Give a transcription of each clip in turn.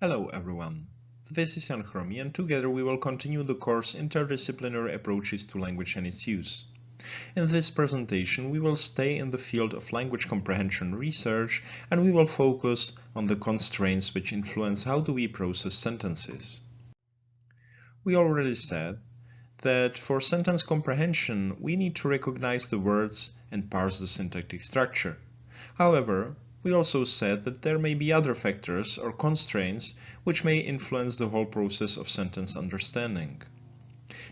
Hello everyone, this is Jan Chromi and together we will continue the course Interdisciplinary Approaches to Language and its Use. In this presentation we will stay in the field of language comprehension research and we will focus on the constraints which influence how do we process sentences. We already said that for sentence comprehension we need to recognize the words and parse the syntactic structure. However, we also said that there may be other factors or constraints which may influence the whole process of sentence understanding.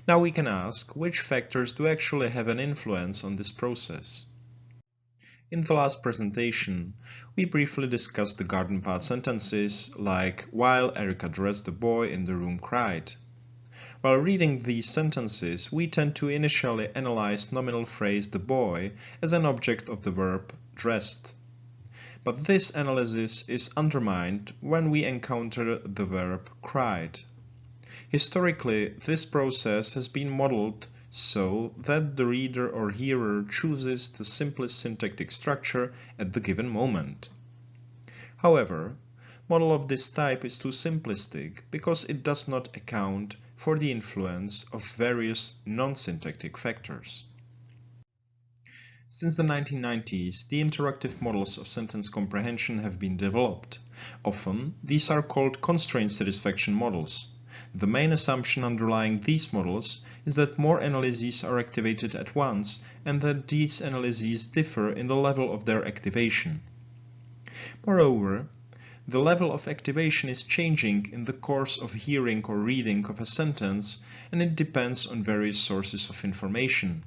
Now we can ask which factors do actually have an influence on this process. In the last presentation, we briefly discussed the garden path sentences like while Erica dressed the boy in the room cried. While reading these sentences, we tend to initially analyze nominal phrase the boy as an object of the verb dressed. But this analysis is undermined when we encounter the verb cried. Historically, this process has been modeled so that the reader or hearer chooses the simplest syntactic structure at the given moment. However, model of this type is too simplistic because it does not account for the influence of various non-syntactic factors. Since the 1990s, the interactive models of sentence comprehension have been developed. Often, these are called constraint satisfaction models. The main assumption underlying these models is that more analyses are activated at once and that these analyses differ in the level of their activation. Moreover, the level of activation is changing in the course of hearing or reading of a sentence, and it depends on various sources of information.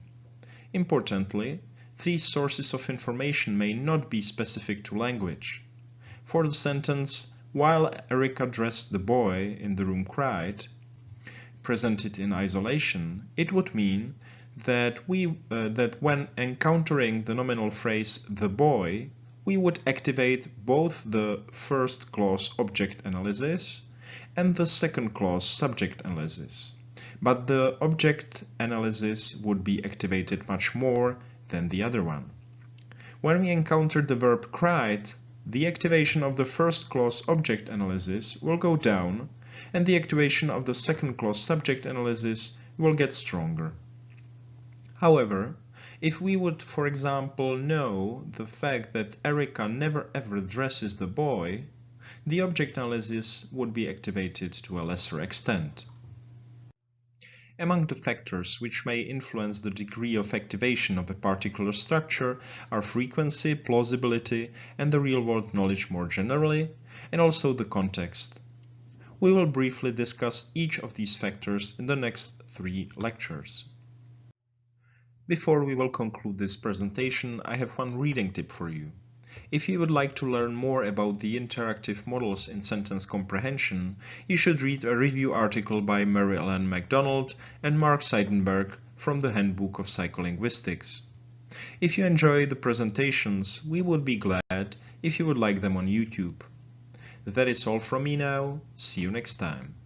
Importantly, these sources of information may not be specific to language. For the sentence, while Erica dressed the boy in the room cried, presented in isolation, it would mean that when encountering the nominal phrase the boy, we would activate both the first clause object analysis and the second clause subject analysis. But the object analysis would be activated much more than the other one. When we encounter the verb cried, the activation of the first clause object analysis will go down and the activation of the second clause subject analysis will get stronger. However, if we would, for example, know the fact that Erica never ever dresses the boy, the object analysis would be activated to a lesser extent. Among the factors which may influence the degree of activation of a particular structure are frequency, plausibility, and the real-world knowledge more generally, and also the context. We will briefly discuss each of these factors in the next 3 lectures. Before we will conclude this presentation, I have one reading tip for you. If you would like to learn more about the interactive models in sentence comprehension, you should read a review article by Mary Ellen MacDonald and Mark Seidenberg from the Handbook of Psycholinguistics. If you enjoy the presentations, we would be glad if you would like them on YouTube. That is all from me now. See you next time.